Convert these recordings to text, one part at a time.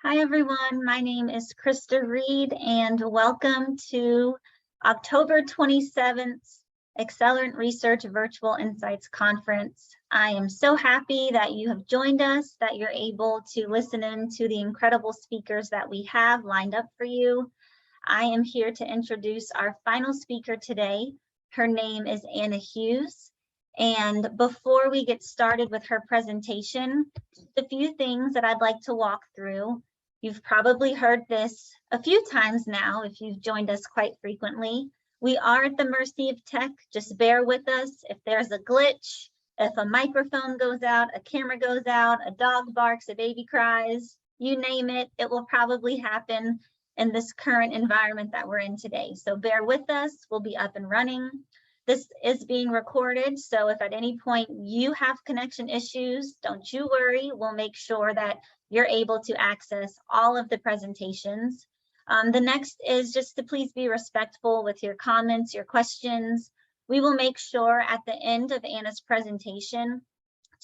Hi, everyone. My name is Krista Reed, and welcome to October 27th Accelerant Research Virtual Insights Conference. I am so happy that you have joined us, that you're able to listen in to the incredible speakers that we have lined up for you. I am here to introduce our final speaker today. Her name is Anna Hughes. And before we get started with her presentation, just a few things that I'd like to walk through. You've probably heard this a few times now if you've joined us quite frequently. We are at the mercy of tech. Just bear with us. If there's a glitch, if a microphone goes out, a camera goes out, a dog barks, a baby cries, you name it, it will probably happen in this current environment that we're in today. So bear with us. We'll be up and running. This is being recorded, so if at any point you have connection issues, don't you worry. We'll make sure that you're able to access all of the presentations. The next is just to please be respectful with your comments, your questions. We will make sure at the end of Anna's presentation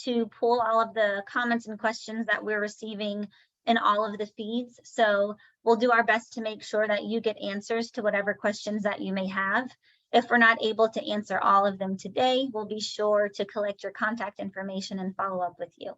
to pull all of the comments and questions that we're receiving in all of the feeds. So we'll do our best to make sure that you get answers to whatever questions that you may have. If we're not able to answer all of them today, we'll be sure to collect your contact information and follow up with you.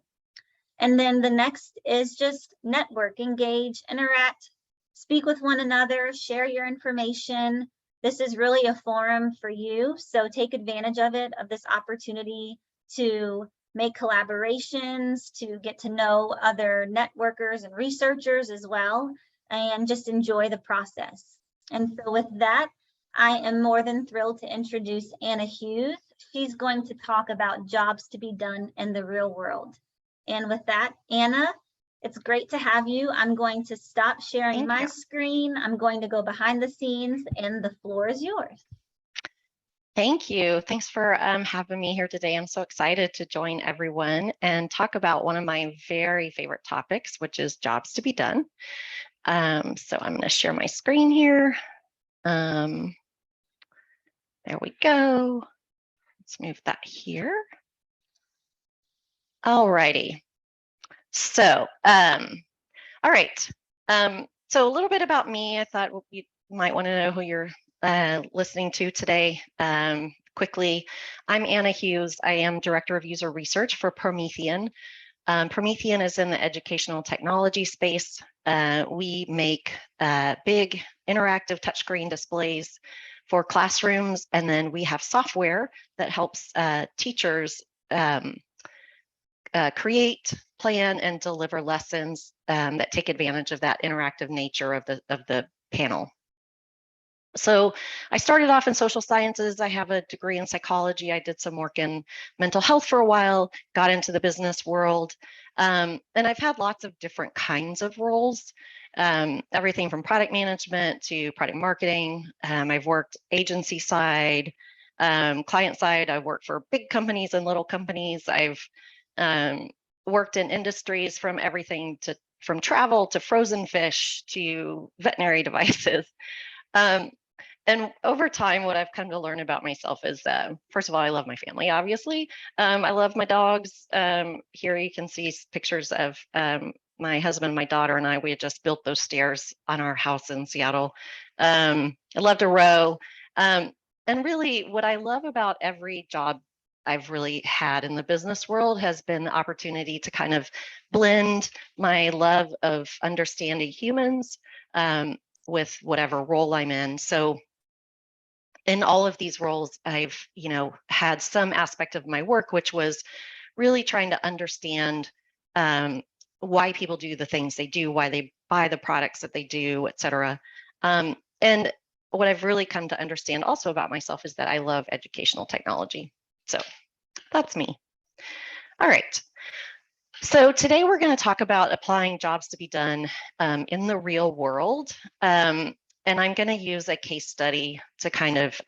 And then the next is just network, engage, interact, speak with one another, share your information. This is really a forum for you, so take advantage of it, of this opportunity to make collaborations, to get to know other networkers and researchers as well, and just enjoy the process. And so with that, I am more than thrilled to introduce Anna Hughes. She's going to talk about jobs to be done in the real world. And with that, Anna, it's great to have you. I'm going to stop sharing my screen. I'm going to go behind the scenes, and the floor is yours. Thank you. Thanks for having me here today. I'm so excited to join everyone and talk about one of my very favorite topics, which is jobs to be done. So I'm going to share my screen here. There we go. Let's move that here. All righty. So, all right. So a little bit about me. I thought you might want to know who you're listening to today. Quickly, I'm Anna Hughes. I am Director of User Research for Promethean. Promethean is in the educational technology space. We make big interactive touchscreen displays for classrooms, and then we have software that helps teachers create, plan, and deliver lessons that take advantage of that interactive nature of the panel. So I started off in social sciences. I have a degree in psychology. I did some work in mental health for a while, got into the business world, and I've had lots of different kinds of roles, everything from product management to product marketing. I've worked agency side, client side. I've worked for big companies and little companies. I've worked in industries from everything from travel to frozen fish to veterinary devices. And over time, what I've come to learn about myself is, first of all, I love my family, obviously. I love my dogs. Here you can see pictures of my husband, my daughter, and I. We had just built those stairs on our house in Seattle. I love to row. And really, what I love about every job I've really had in the business world has been the opportunity to kind of blend my love of understanding humans with whatever role I'm in. So in all of these roles, I've, had some aspect of my work, which was really trying to understand why people do the things they do, why they buy the products that they do, et cetera. And what I've really come to understand also about myself is that I love educational technology. So that's me. All right. So today we're going to talk about applying jobs to be done in the real world. And I'm going to use a case study to kind of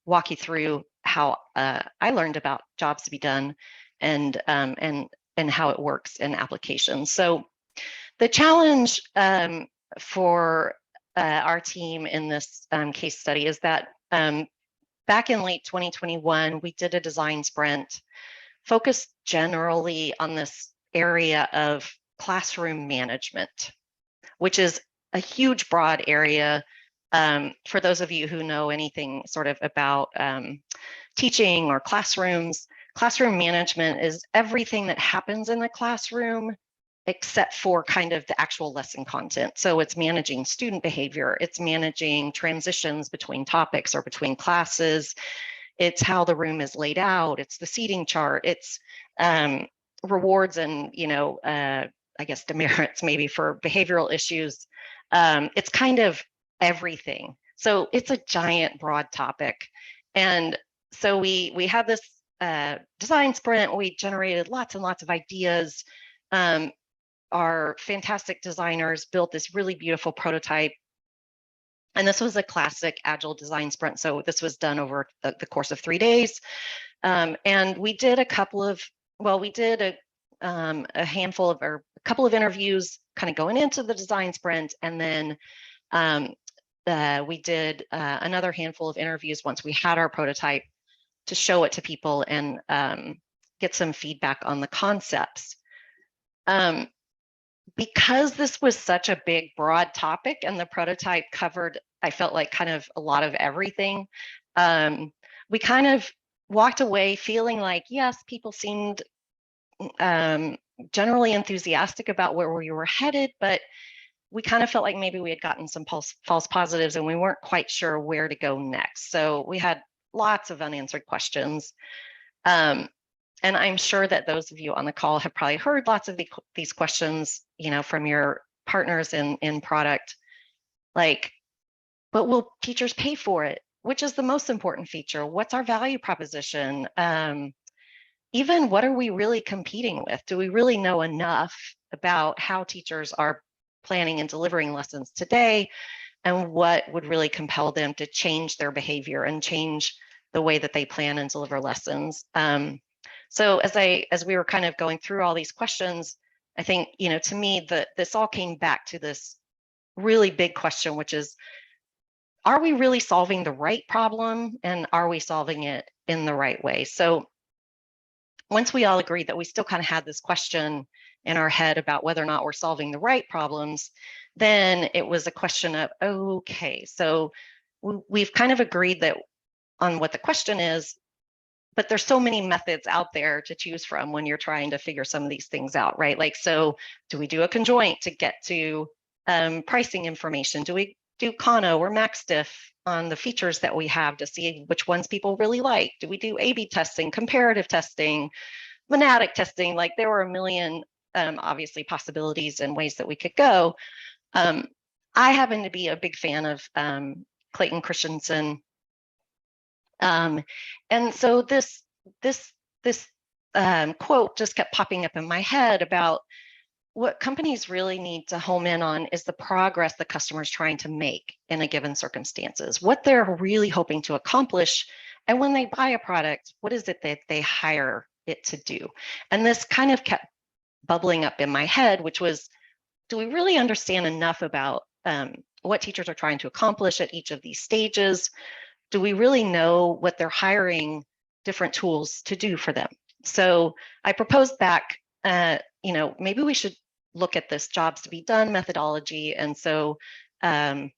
walk you through how I learned about jobs to be done and how it works in applications. So the challenge for our team in this case study is that back in late 2021, we did a design sprint focused generally on this area of classroom management, which is a huge, broad area. For those of you who know anything sort of about teaching or classrooms, classroom management is everything that happens in the classroom except for kind of the actual lesson content. So it's managing student behavior, it's managing transitions between topics or between classes, it's how the room is laid out, it's the seating chart, it's rewards and, I guess demerits maybe for behavioral issues. It's kind of everything. So it's a giant, broad topic. And so we had this design sprint. We generated lots and lots of ideas. Our fantastic designers built this really beautiful prototype. And this was a classic agile design sprint. So this was done over the course of 3 days. And we did a couple of, we did a handful of, or a couple of interviews kind of going into the design sprint. And then we did another handful of interviews once we had our prototype to show it to people and get some feedback on the concepts. Because this was such a big, broad topic and the prototype covered, I felt like kind of a lot of everything, we kind of walked away feeling like, yes, people seemed generally enthusiastic about where we were headed, but we kind of felt like maybe we had gotten some false positives and we weren't quite sure where to go next. So we had lots of unanswered questions. And I'm sure that those of you on the call have probably heard lots of these questions, from your partners in product, like, but will teachers pay for it? Which is the most important feature? What's our value proposition? Even what are we really competing with? Do we really know enough about how teachers are planning and delivering lessons today? And what would really compel them to change their behavior and change the way that they plan and deliver lessons? So as we were kind of going through all these questions, I think, to me, this all came back to this really big question, which is, are we really solving the right problem? And are we solving it in the right way? So once we all agreed that we still kind of had this question in our head about whether or not we're solving the right problems, then it was a question of, okay, so we've kind of agreed that on what the question is, but there's so many methods out there to choose from when you're trying to figure some of these things out, right? Like, so do we do a conjoint to get to pricing information? Do we do Kano or MaxDiff on the features that we have to see which ones people really like? Do we do A/B testing, comparative testing, monadic testing? Like, there were a million, obviously, possibilities and ways that we could go. I happen to be a big fan of Clayton Christensen. And so this quote just kept popping up in my head about what companies really need to home in on is the progress the customer is trying to make in a given circumstances, what they're really hoping to accomplish. And when they buy a product, what is it that they hire it to do? And this kind of kept bubbling up in my head, which was, do we really understand enough about what teachers are trying to accomplish at each of these stages? Do we really know what they're hiring different tools to do for them? So I proposed back, maybe we should look at this jobs to be done methodology. And so I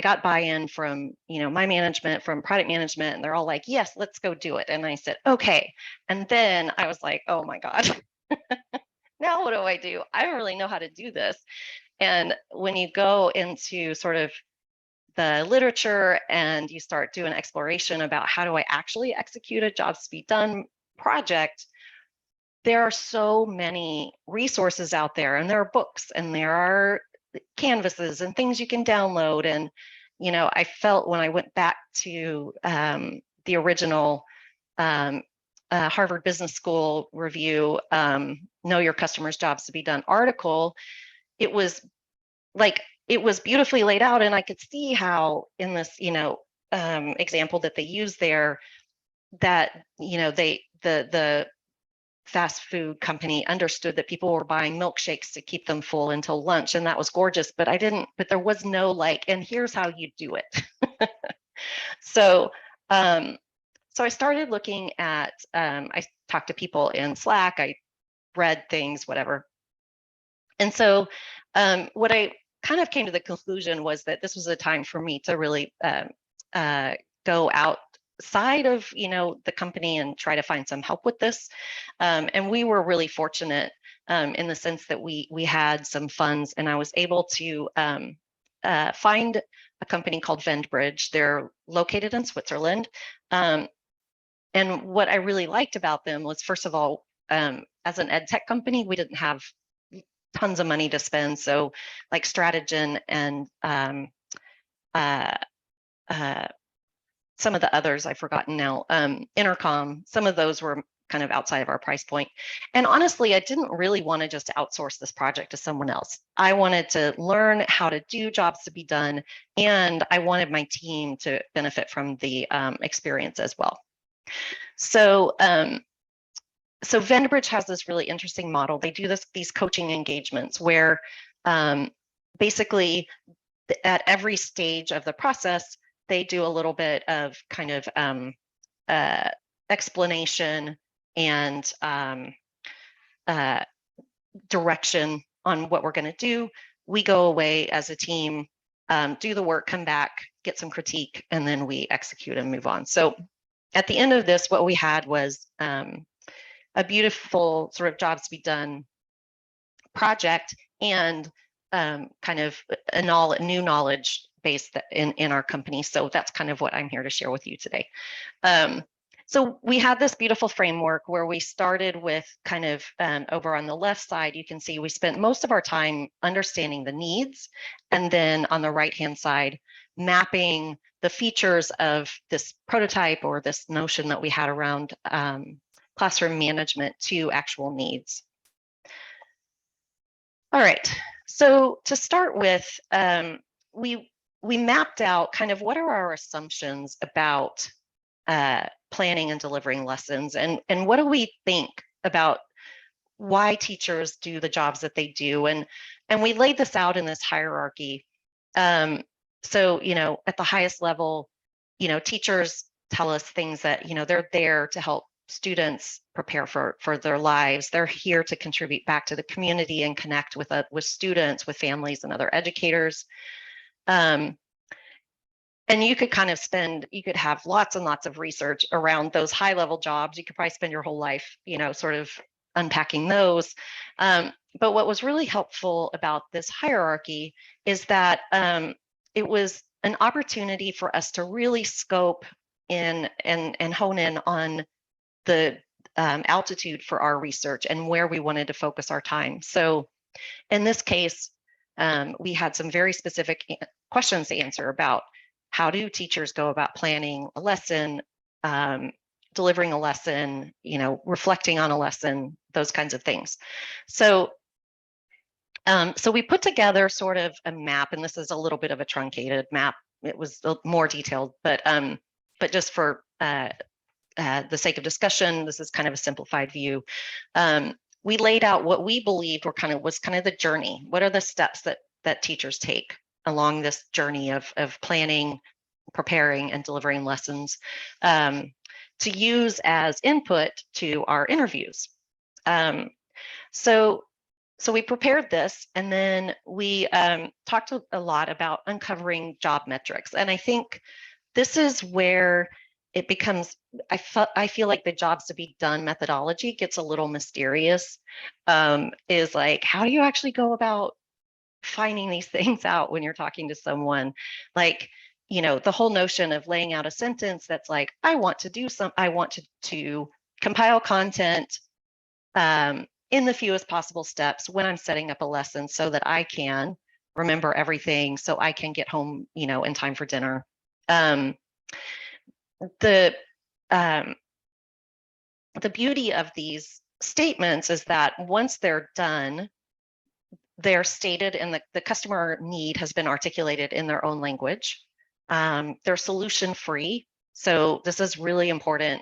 got buy-in from, my management, from product management, and they're all like, yes, let's go do it. And I said, okay. And then I was like, oh my God, now what do? I don't really know how to do this. And when you go into sort of the literature and you start doing exploration about how do I actually execute a jobs to be done project, there are so many resources out there, and there are books and there are canvases and things you can download. And, I felt when I went back to the original Harvard Business School review, Know Your Customers' Jobs to Be Done article, it was beautifully laid out, and I could see how in this, example that they use there, that the fast food company understood that people were buying milkshakes to keep them full until lunch, and that was gorgeous. But there was no and here's how you do it. So I started looking at. I talked to people in Slack. I read things, whatever. And so what I kind of came to the conclusion was that this was a time for me to really go outside of, the company and try to find some help with this. And we were really fortunate in the sense that we had some funds, and I was able to find a company called VendBridge. They're located in Switzerland. And what I really liked about them was, first of all, as an ed tech company, we didn't have tons of money to spend. So like Stratagen and some of the others I've forgotten now, Intercom, some of those were kind of outside of our price point. And honestly, I didn't really want to just outsource this project to someone else. I wanted to learn how to do jobs to be done, and I wanted my team to benefit from the experience as well. So, so VendBridge has this really interesting model. They do these coaching engagements where basically at every stage of the process, they do a little bit of kind of explanation and direction on what we're going to do. We go away as a team, do the work, come back, get some critique, and then we execute and move on. So at the end of this, what we had was a beautiful sort of jobs to be done project and kind of a new knowledge base in our company. So that's kind of what I'm here to share with you today. So we had this beautiful framework where we started with kind of over on the left side, you can see we spent most of our time understanding the needs. And then on the right-hand side, mapping the features of this prototype or this notion that we had around classroom management to actual needs. All right, so to start with, we mapped out kind of what are our assumptions about planning and delivering lessons, and what do we think about why teachers do the jobs that they do, and we laid this out in this hierarchy. So at the highest level, teachers tell us things that they're there to help students prepare for their lives. They're here to contribute back to the community and connect with students, with families and other educators. And you could kind of you could have lots and lots of research around those high level jobs. You could probably spend your whole life, sort of unpacking those. But what was really helpful about this hierarchy is that it was an opportunity for us to really scope in and hone in on the altitude for our research and where we wanted to focus our time. So in this case, we had some very specific questions to answer about how do teachers go about planning a lesson, delivering a lesson, reflecting on a lesson, those kinds of things. So so we put together sort of a map, and this is a little bit of a truncated map. It was more detailed, but just for the sake of discussion, this is kind of a simplified view. We laid out what we believed was kind of the journey. What are the steps that teachers take along this journey of planning, preparing, and delivering lessons to use as input to our interviews? So we prepared this, and then we talked a lot about uncovering job metrics. And I think this is where it becomes, I feel like the jobs to be done methodology gets a little mysterious. Is like, how do you actually go about finding these things out when you're talking to someone? Like, the whole notion of laying out a sentence that's like, I want to compile content in the fewest possible steps when I'm setting up a lesson so that I can remember everything, so I can get home, in time for dinner. The beauty of these statements is that once they're done, they're stated and the customer need has been articulated in their own language. They're solution free. So this is really important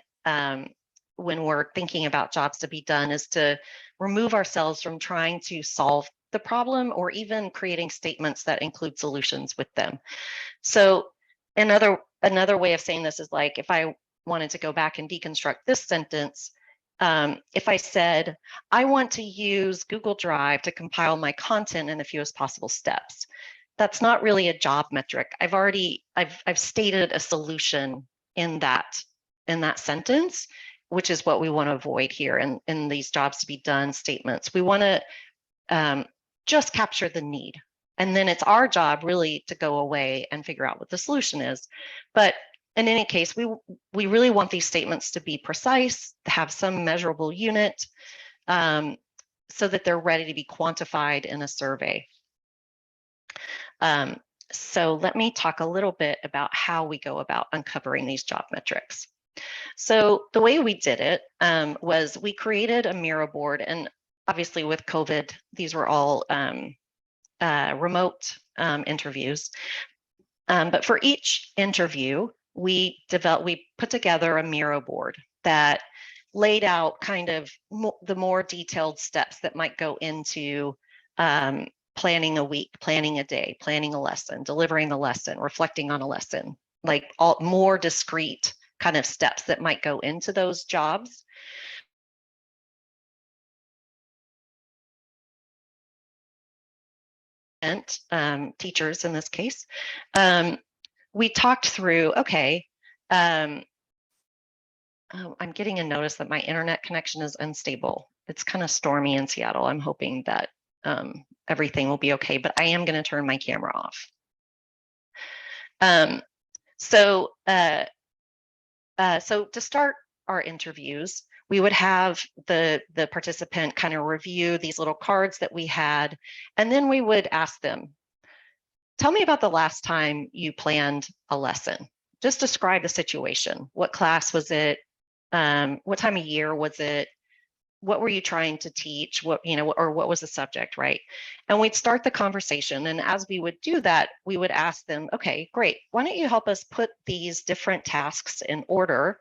when we're thinking about jobs to be done, is to remove ourselves from trying to solve the problem or even creating statements that include solutions with them. So another way of saying this is like, if I wanted to go back and deconstruct this sentence, if I said, I want to use Google Drive to compile my content in the fewest possible steps, that's not really a job metric. I've stated a solution in that sentence, which is what we want to avoid here in these jobs to be done statements. We want to just capture the need. And then it's our job really to go away and figure out what the solution is. But in any case, we really want these statements to be precise, to have some measurable unit, so that they're ready to be quantified in a survey. So let me talk a little bit about how we go about uncovering these job metrics. So the way we did it was we created a Miro board, and obviously with COVID, these were all remote interviews. But for each interview, we put together a Miro board that laid out kind of the more detailed steps that might go into planning a week, planning a day, planning a lesson, delivering the lesson, reflecting on a lesson, like all more discrete kind of steps that might go into those jobs. And teachers in this case, we talked through, okay, I'm getting a notice that my internet connection is unstable. It's kind of stormy in Seattle. I'm hoping that everything will be okay, but I am going to turn my camera off. So to start our interviews, we would have the participant kind of review these little cards that we had, and then we would ask them, tell me about the last time you planned a lesson. Just describe the situation. What class was it? What time of year was it? What were you trying to teach? What was the subject, right? And we'd start the conversation. And as we would do that, we would ask them, okay, great. Why don't you help us put these different tasks in order?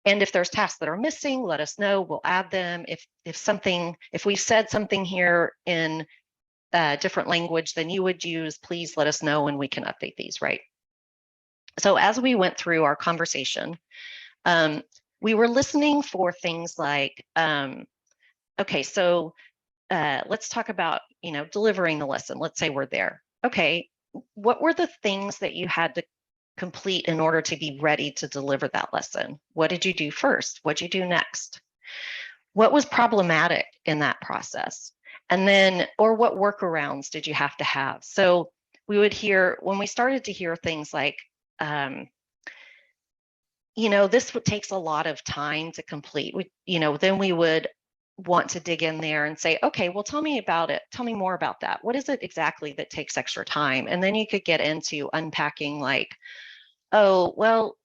And if there's tasks that are missing, let us know. We'll add them. If we said something here in different language than you would use, please let us know and we can update these, right? So as we went through our conversation, we were listening for things like, okay, so let's talk about, delivering the lesson. Let's say we're there. Okay, what were the things that you had to complete in order to be ready to deliver that lesson? What did you do first? What did you do next? What was problematic in that process? And then, or what workarounds did you have to have? So we would hear, when we started to hear things like, this takes a lot of time to complete. Then we would want to dig in there and say, okay, well, tell me about it. Tell me more about that. What is it exactly that takes extra time? And then you could get into unpacking like, oh, well,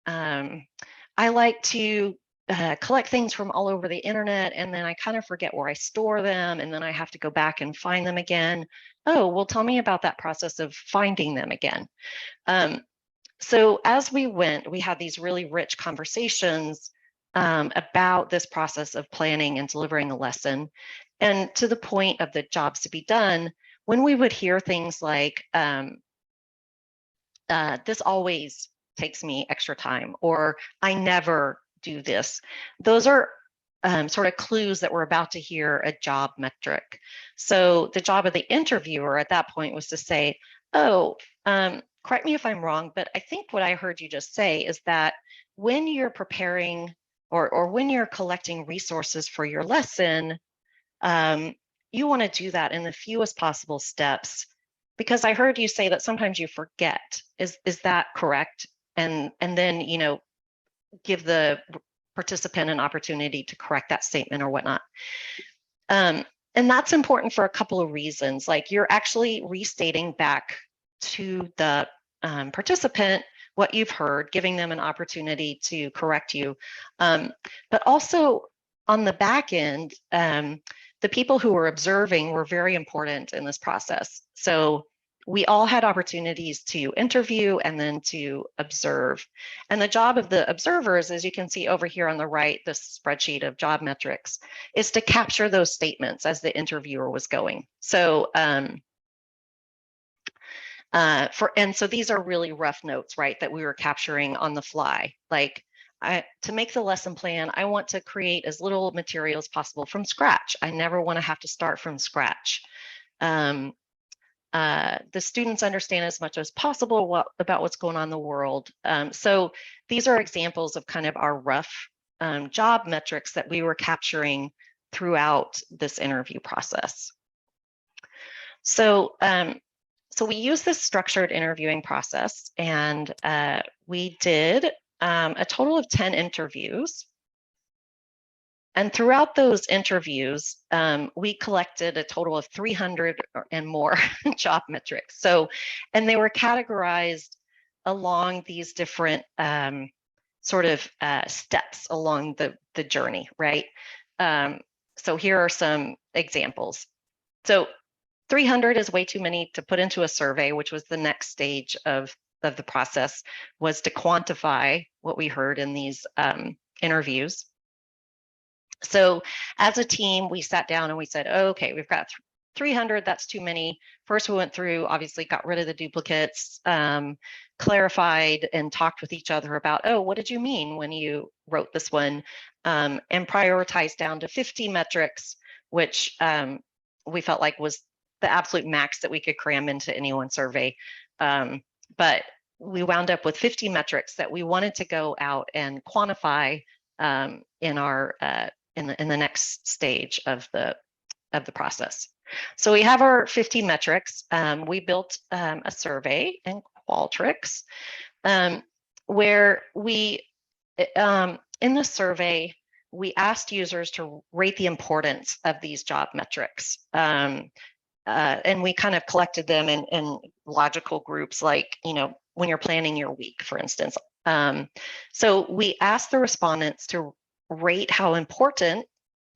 I like to collect things from all over the internet, and then I kind of forget where I store them, and then I have to go back and find them again. Oh, well, tell me about that process of finding them again. So as we went, we had these really rich conversations about this process of planning and delivering a lesson. And to the point of the jobs to be done, when we would hear things like, this always takes me extra time, or I never do this, those are sort of clues that we're about to hear a job metric. So the job of the interviewer at that point was to say, oh, correct me if I'm wrong, but I think what I heard you just say is that when you're preparing or when you're collecting resources for your lesson, you want to do that in the fewest possible steps, because I heard you say that sometimes you forget. Is that correct? And then, give the participant an opportunity to correct that statement or whatnot. And that's important for a couple of reasons. Like, you're actually restating back to the participant what you've heard, giving them an opportunity to correct you. But also on the back end, the people who were observing were very important in this process. So we all had opportunities to interview and then to observe. And the job of the observers, as you can see over here on the right, this spreadsheet of job metrics, is to capture those statements as the interviewer was going. So so these are really rough notes, right, that we were capturing on the fly. Like, to make the lesson plan, I want to create as little material as possible from scratch. I never want to have to start from scratch. The students understand as much as possible about what's going on in the world. So these are examples of kind of our rough job metrics that we were capturing throughout this interview process. So, so we use this structured interviewing process, and we did a total of 10 interviews. And throughout those interviews, we collected a total of 300 and more job metrics. So, and they were categorized along these different sort of steps along the journey, right? So here are some examples. So 300 is way too many to put into a survey, which was the next stage of the process, was to quantify what we heard in these interviews. So as a team, we sat down and we said, oh, okay, we've got 300, that's too many. First, we went through, obviously got rid of the duplicates, clarified and talked with each other about, oh, what did you mean when you wrote this one? And prioritized down to 50 metrics, which we felt like was the absolute max that we could cram into any one survey. But we wound up with 50 metrics that we wanted to go out and quantify in our in the next stage of the process. So we have our 50 metrics. We built a survey in Qualtrics where we in the survey we asked users to rate the importance of these job metrics. And we kind of collected them in logical groups, like, you know, when you're planning your week, for instance. So we asked the respondents to rate how important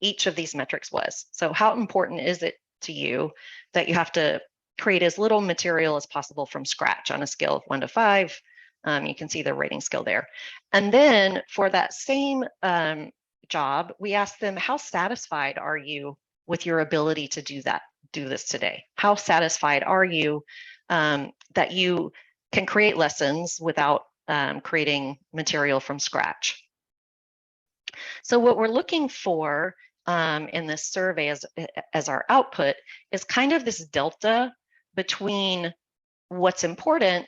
each of these metrics was. So how important is it to you that you have to create as little material as possible from scratch on a scale of 1 to 5? You can see the rating scale there. And then for that same job, we asked them, how satisfied are you with your ability to do this today? How satisfied are you that you can create lessons without creating material from scratch? So what we're looking for in this survey as our output is kind of this delta between what's important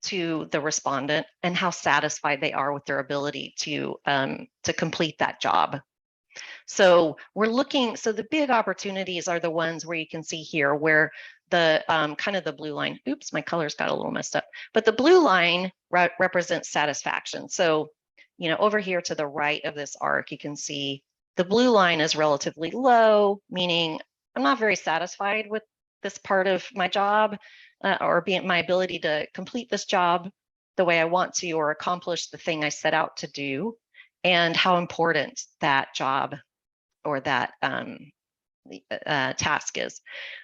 to the respondent and how satisfied they are with their ability to complete that job. So we're looking, so the big opportunities are the ones where you can see here where the kind of the blue line, oops, my colors got a little messed up, but the blue line represents satisfaction. So, you know, over here to the right of this arc, you can see the blue line is relatively low, meaning I'm not very satisfied with this part of my job or my ability to complete this job the way I want to or accomplish the thing I set out to do, and how important that job or that task is.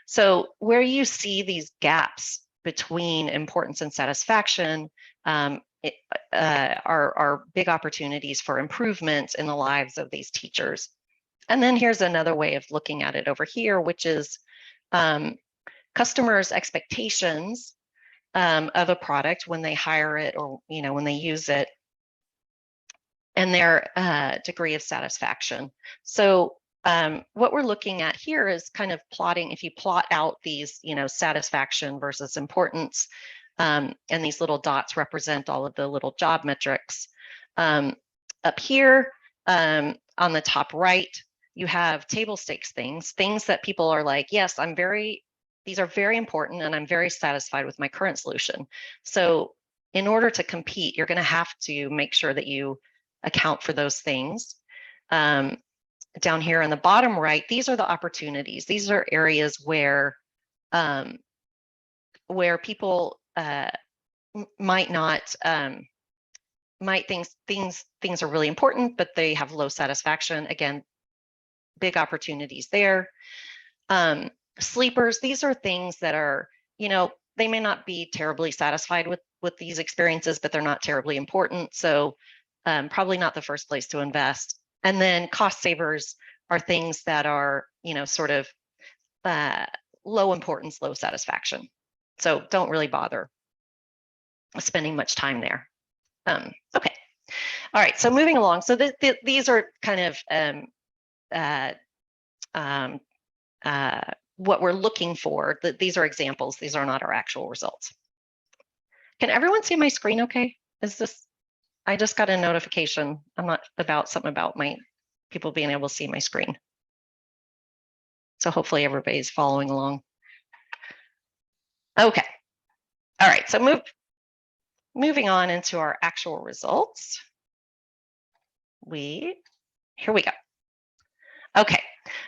So where you see these gaps between importance and satisfaction are big opportunities for improvement in the lives of these teachers. And then here's another way of looking at it over here, which is customers' expectations of a product when they hire it or, you know, when they use it, and their degree of satisfaction. So what we're looking at here is kind of plotting, if you plot out these, you know, satisfaction versus importance, and these little dots represent all of the little job metrics. Up here on the top right, you have table stakes things that people are like, yes, these are very important and I'm very satisfied with my current solution. So in order to compete, you're going to have to make sure that you account for those things. Down here on the bottom right, these are the opportunities. These are areas where people might not might things are really important, but they have low satisfaction. Again, big opportunities there. Sleepers, these are things that are, you know, they may not be terribly satisfied with these experiences, but they're not terribly important. So probably not the first place to invest. And then cost savers are things that are, you know, sort of low importance, low satisfaction. So don't really bother spending much time there. Okay. All right, so moving along. So these are kind of what we're looking for. These are examples. These are not our actual results. Can everyone see my screen okay? I just got a notification. I'm not about something about my people being able to see my screen. So hopefully everybody's following along. Okay. All right, so moving on into our actual results. Here we go. Okay,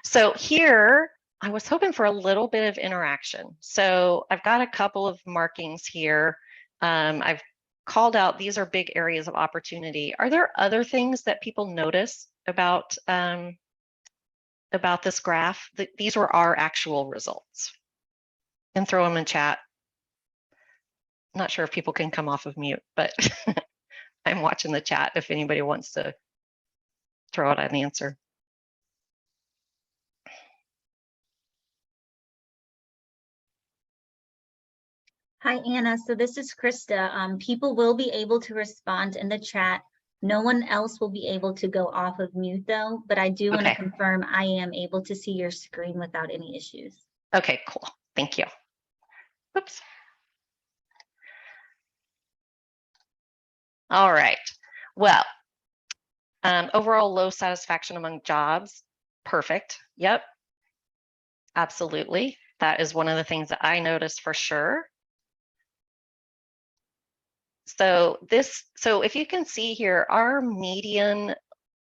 so here I was hoping for a little bit of interaction. So I've got a couple of markings here. I've called out, these are big areas of opportunity. Are there other things that people notice about this graph? These were our actual results. And throw them in chat. I'm not sure if people can come off of mute, but I'm watching the chat if anybody wants to throw out an answer. Hi, Anna. So this is Krista. People will be able to respond in the chat. No one else will be able to go off of mute though, but I do want to confirm I am able to see your screen without any issues. Okay, cool. Thank you. Oops. All right. Well, overall low satisfaction among jobs. Perfect. Yep. Absolutely. That is one of the things that I noticed for sure. So if you can see here, our median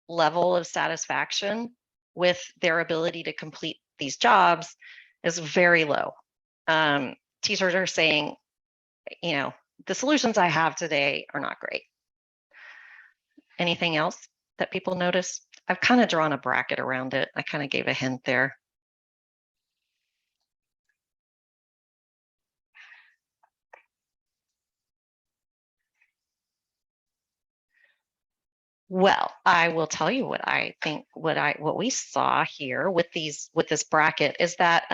level of satisfaction with their ability to complete these jobs is very low. Teachers are saying, you know, the solutions I have today are not great. Anything else that people notice? I've kind of drawn a bracket around it. I kind of gave a hint there. Well, I will tell you what I think, what we saw here with this bracket is that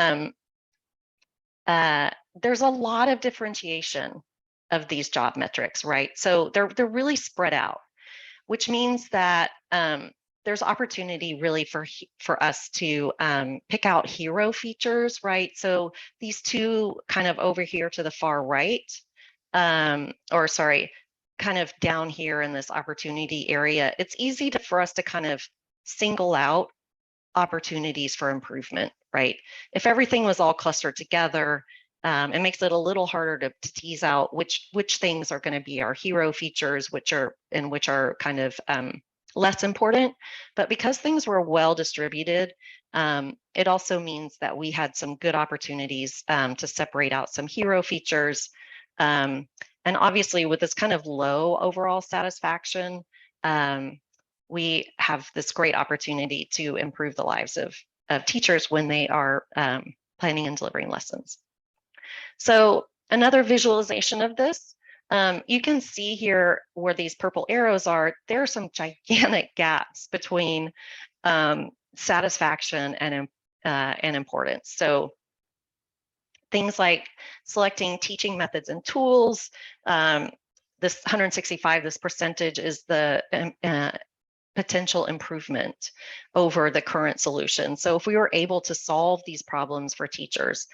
there's a lot of differentiation of these job metrics, right? So they're really spread out, which means that there's opportunity really for us to pick out hero features, right? So these two kind of over here to the far right, kind of down here in this opportunity area, it's easy for us to kind of single out opportunities for improvement, right? If everything was all clustered together, it makes it a little harder to tease out which things are going to be our hero features, which are kind of less important. But because things were well distributed, it also means that we had some good opportunities to separate out some hero features. And obviously with this kind of low overall satisfaction, we have this great opportunity to improve the lives of teachers when they are planning and delivering lessons. So another visualization of this, you can see here where these purple arrows are, there are some gigantic gaps between satisfaction and importance. So things like selecting teaching methods and tools, this 165, this percentage is the potential improvement over the current solution. So if we were able to solve these problems for teachers,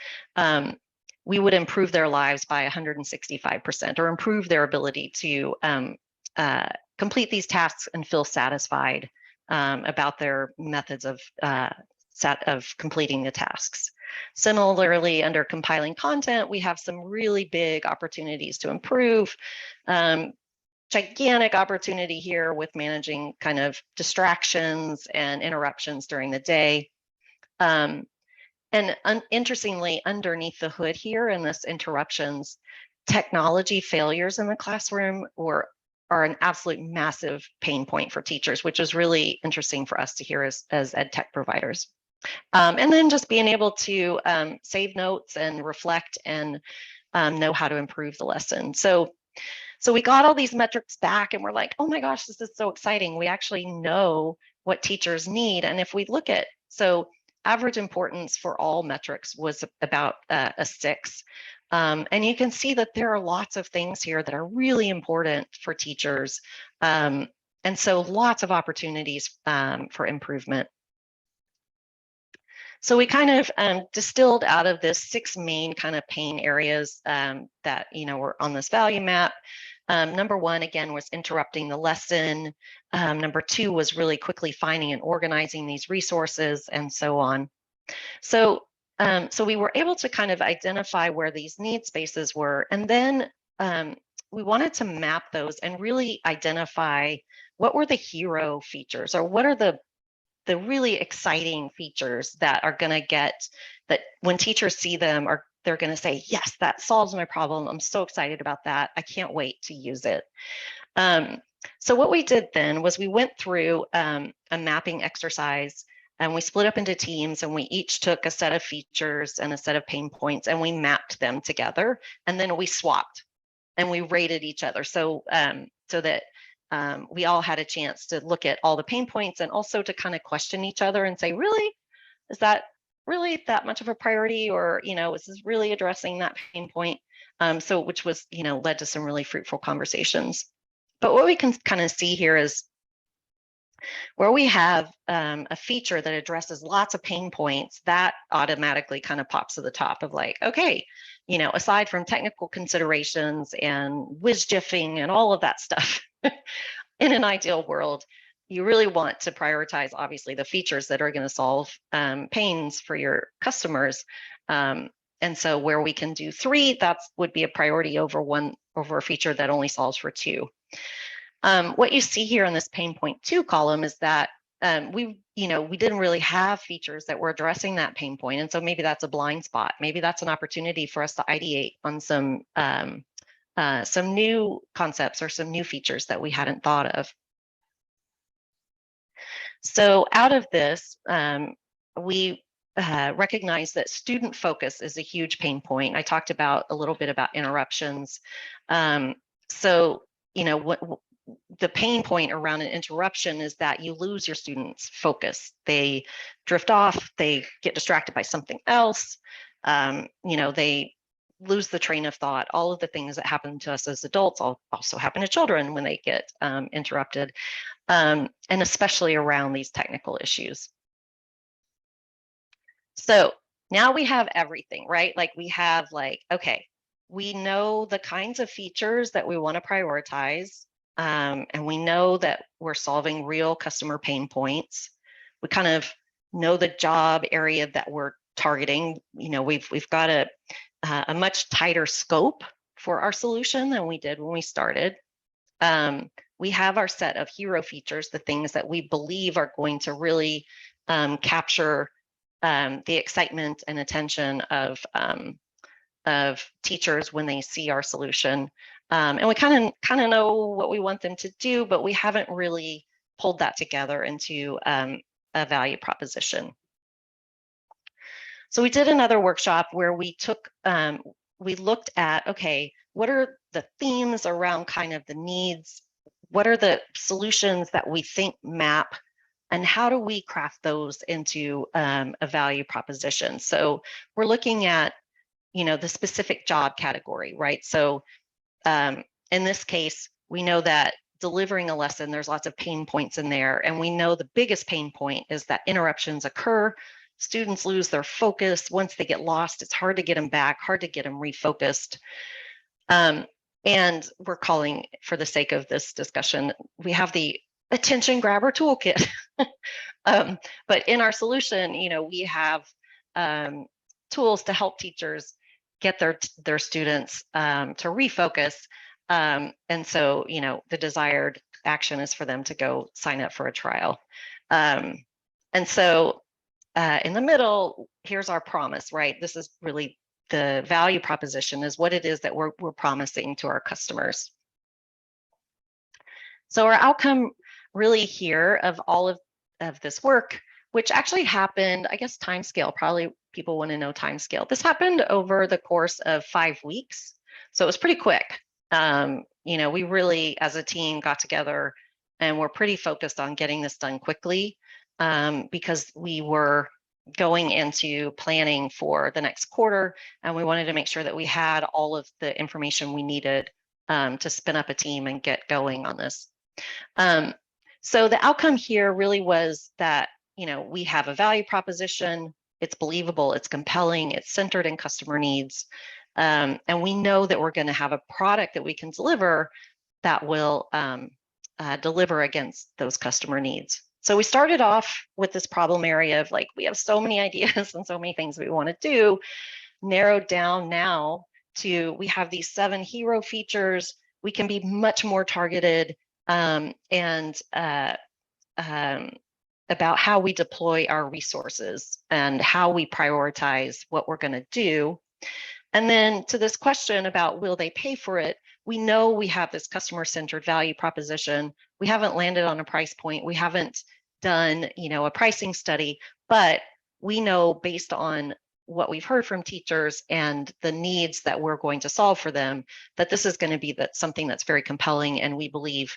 we would improve their lives by 165% or improve their ability to complete these tasks and feel satisfied about their methods of completing the tasks. Similarly, under compiling content, we have some really big opportunities to improve. Gigantic opportunity here with managing kind of distractions and interruptions during the day. And interestingly, underneath the hood here in this interruptions, technology failures in the classroom are an absolute massive pain point for teachers, which is really interesting for us to hear as ed tech providers. And then just being able to save notes and reflect and know how to improve the lesson. So we got all these metrics back and we're like, oh my gosh, this is so exciting. We actually know what teachers need. And if we look at, so average importance for all metrics was about a 6. And you can see that there are lots of things here that are really important for teachers. And so lots of opportunities for improvement. So we kind of distilled out of this 6 main kind of pain areas that, were on this value map. Number 1, again, was interrupting the lesson. Number 2 was really quickly finding and organizing these resources, and so on. So we were able to kind of identify where these need spaces were, and then we wanted to map those and really identify what were the hero features, or what are the really exciting features that are going to get, that when teachers see them, they're going to say, yes, that solves my problem. I'm so excited about that. I can't wait to use it. So what we did then was we went through a mapping exercise, and we split up into teams, and we each took a set of features and a set of pain points, and we mapped them together, and then we swapped and we rated each other. So that we all had a chance to look at all the pain points, and also to kind of question each other and say, really, is that really that much of a priority? Or, is this really addressing that pain point? So which was, led to some really fruitful conversations. But what we can kind of see here is where we have a feature that addresses lots of pain points, that automatically kind of pops to the top of like, okay, aside from technical considerations and whiz-jiffing and all of that stuff, in an ideal world, you really want to prioritize, obviously, the features that are going to solve pains for your customers. And so where we can do 3, that would be a priority over a feature that only solves for 2. What you see here in this pain point 2 column is that we didn't really have features that were addressing that pain point. And so maybe that's a blind spot. Maybe that's an opportunity for us to ideate on some new concepts or some new features that we hadn't thought of. So out of this, we recognize that student focus is a huge pain point. I talked about a little bit about interruptions. The pain point around an interruption is that you lose your students' focus. They drift off, they get distracted by something else, they lose the train of thought. All of the things that happen to us as adults also happen to children when they get interrupted, and especially around these technical issues. So now we have everything, right? Like we have okay, we know the kinds of features that we want to prioritize, and we know that we're solving real customer pain points. We kind of know the job area that we're targeting. We've got a much tighter scope for our solution than we did when we started. We have our set of hero features, the things that we believe are going to really capture the excitement and attention of teachers when they see our solution. And we kind of know what we want them to do, but we haven't really pulled that together into a value proposition. So we did another workshop where we looked at, okay, what are the themes around kind of the needs? What are the solutions that we think map? And how do we craft those into a value proposition? So we're looking at, the specific job category, right? So in this case, we know that delivering a lesson, there's lots of pain points in there. And we know the biggest pain point is that interruptions occur. Students lose their focus. Once they get lost, it's hard to get them back, hard to get them refocused. And we're calling, for the sake of this discussion, we have the attention grabber toolkit. But in our solution, we have tools to help teachers get their students to refocus. And so, the desired action is for them to go sign up for a trial. And so in the middle, here's our promise, right? This is really the value proposition, is what it is that we're promising to our customers. So our outcome really here of all of this work, which actually happened, I guess time scale, probably people want to know time scale. This happened over the course of 5 weeks. So it was pretty quick. We really, as a team, got together and we're pretty focused on getting this done quickly, because we were going into planning for the next quarter, and we wanted to make sure that we had all of the information we needed to spin up a team and get going on this. So the outcome here really was that, we have a value proposition, it's believable, it's compelling, it's centered in customer needs. And we know that we're going to have a product that we can deliver that will deliver against those customer needs. So we started off with this problem area of like, we have so many ideas and so many things we want to do, narrowed down now to, we have these 7 hero features. We can be much more targeted and about how we deploy our resources and how we prioritize what we're going to do. And then to this question about will they pay for it, we know we have this customer-centered value proposition. We haven't landed on a price point. We haven't done, a pricing study, but we know based on what we've heard from teachers and the needs that we're going to solve for them, that this is going to be something that's very compelling, and we believe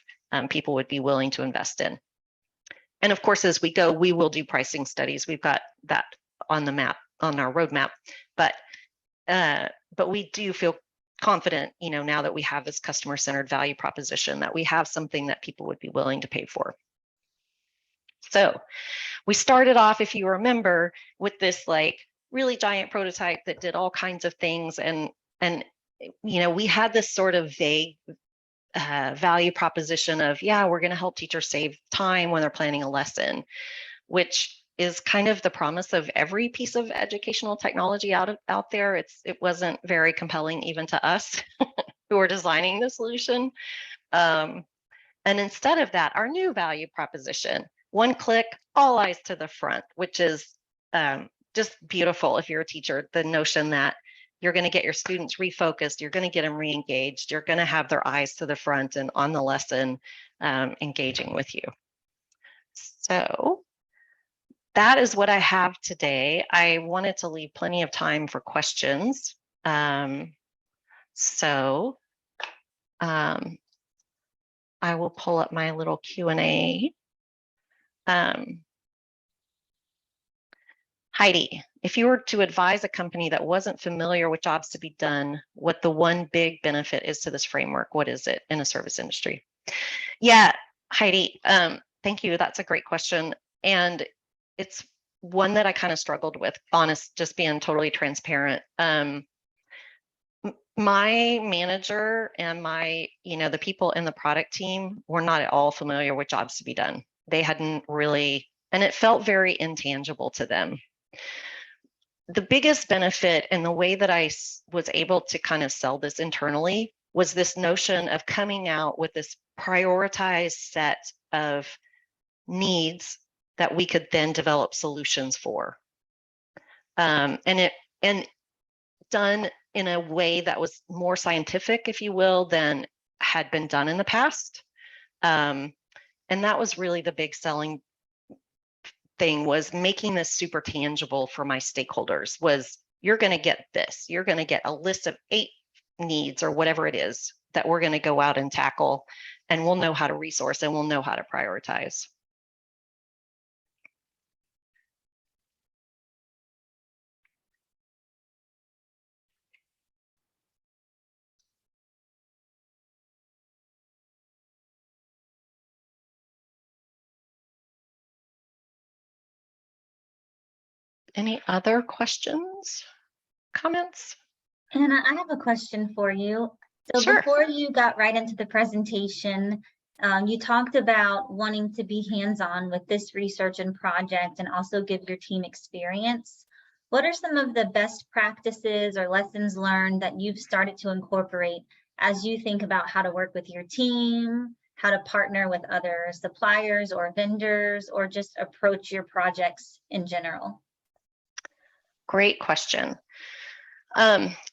people would be willing to invest in. And of course, as we go, we will do pricing studies. We've got that on the map, on our roadmap, but we do feel confident, now that we have this customer-centered value proposition, that we have something that people would be willing to pay for. So we started off, if you remember, with this like really giant prototype that did all kinds of things, and we had this sort of vague value proposition of, we're going to help teachers save time when they're planning a lesson, which is kind of the promise of every piece of educational technology out there. It wasn't very compelling even to us who are designing the solution. And instead of that, our new value proposition, one click, all eyes to the front, which is just beautiful if you're a teacher. The notion that you're going to get your students refocused, you're going to get them re-engaged, you're going to have their eyes to the front and on the lesson, engaging with you. So that is what I have today. I wanted to leave plenty of time for questions. So I will pull up my little Q&A. Heidi, if you were to advise a company that wasn't familiar with jobs to be done, what the one big benefit is to this framework, what is it in a service industry? Yeah, Heidi, thank you. That's a great question. And it's one that I kind of struggled with, just being totally transparent. My manager and the people in the product team were not at all familiar with jobs to be done. They hadn't really, and it felt very intangible to them. The biggest benefit and the way that I was able to kind of sell this internally was this notion of coming out with this prioritized set of needs that we could then develop solutions for. And done in a way that was more scientific, if you will, than had been done in the past. And that was really the big selling thing, was making this super tangible for my stakeholders. Was, you're going to get this, you're going to get a list of 8 needs or whatever it is that we're going to go out and tackle, and we'll know how to resource and we'll know how to prioritize. Any other questions, comments? Anna, I have a question for you. So Sure. Before you got right into the presentation, you talked about wanting to be hands-on with this research and project and also give your team experience. What are some of the best practices or lessons learned that you've started to incorporate as you think about how to work with your team, how to partner with other suppliers or vendors, or just approach your projects in general? Great question.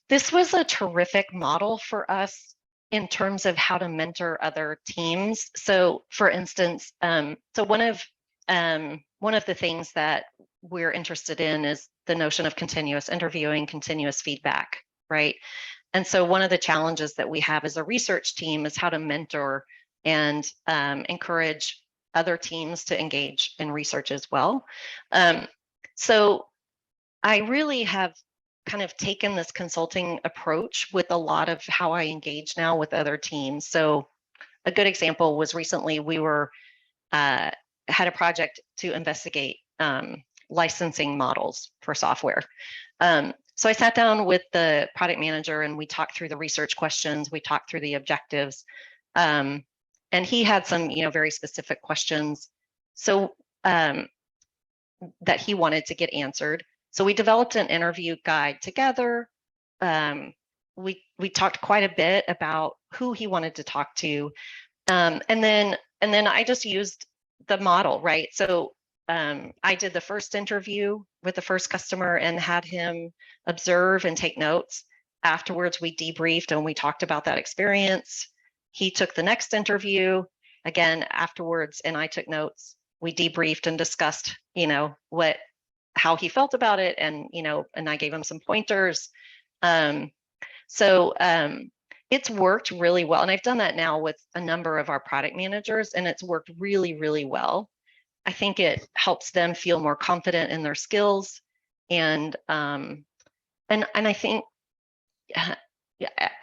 This was a terrific model for us in terms of how to mentor other teams. So for instance, one of the things that we're interested in is the notion of continuous interviewing, continuous feedback, right? And so one of the challenges that we have as a research team is how to mentor and encourage other teams to engage in research as well. So I really have kind of taken this consulting approach with a lot of how I engage now with other teams. So a good example was recently we were had a project to investigate licensing models for software. So I sat down with the product manager and we talked through the research questions, we talked through the objectives, and he had some, very specific questions so that he wanted to get answered. So we developed an interview guide together. We talked quite a bit about who he wanted to talk to, and then I just used the model, right? So I did the first interview with the first customer and had him observe and take notes. Afterwards, we debriefed and we talked about that experience. He took the next interview again afterwards, and I took notes. We debriefed and discussed, how he felt about it, and and I gave him some pointers. It's worked really well, and I've done that now with a number of our product managers, and it's worked really, really well. I think it helps them feel more confident in their skills, and I think,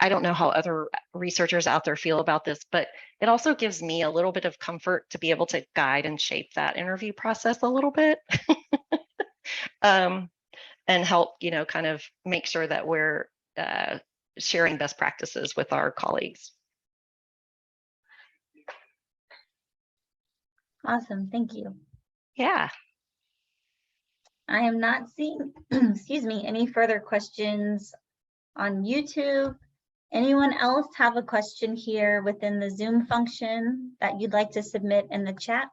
I don't know how other researchers out there feel about this, but it also gives me a little bit of comfort to be able to guide and shape that interview process a little bit, and help, kind of make sure that we're sharing best practices with our colleagues. Awesome, thank you. Yeah. I am not seeing, excuse me, any further questions on YouTube. Anyone else have a question here within the Zoom function that you'd like to submit in the chat?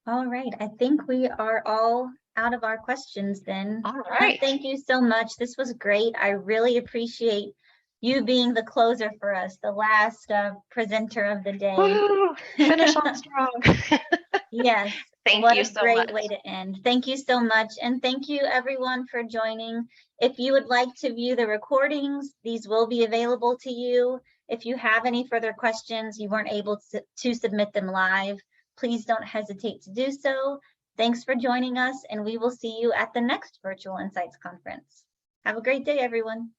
All right, I think we are all out of our questions then. All right. Thank you so much. This was great. I really appreciate you being the closer for us, the last presenter of the day. Woo! Finish on strong. Yes. Thank you so much. What a great way to end. Thank you so much. And thank you everyone for joining. If you would like to view the recordings, these will be available to you. If you have any further questions, you weren't able to submit them live, please don't hesitate to do so. Thanks for joining us, and we will see you at the next Virtual Insights Conference. Have a great day, everyone.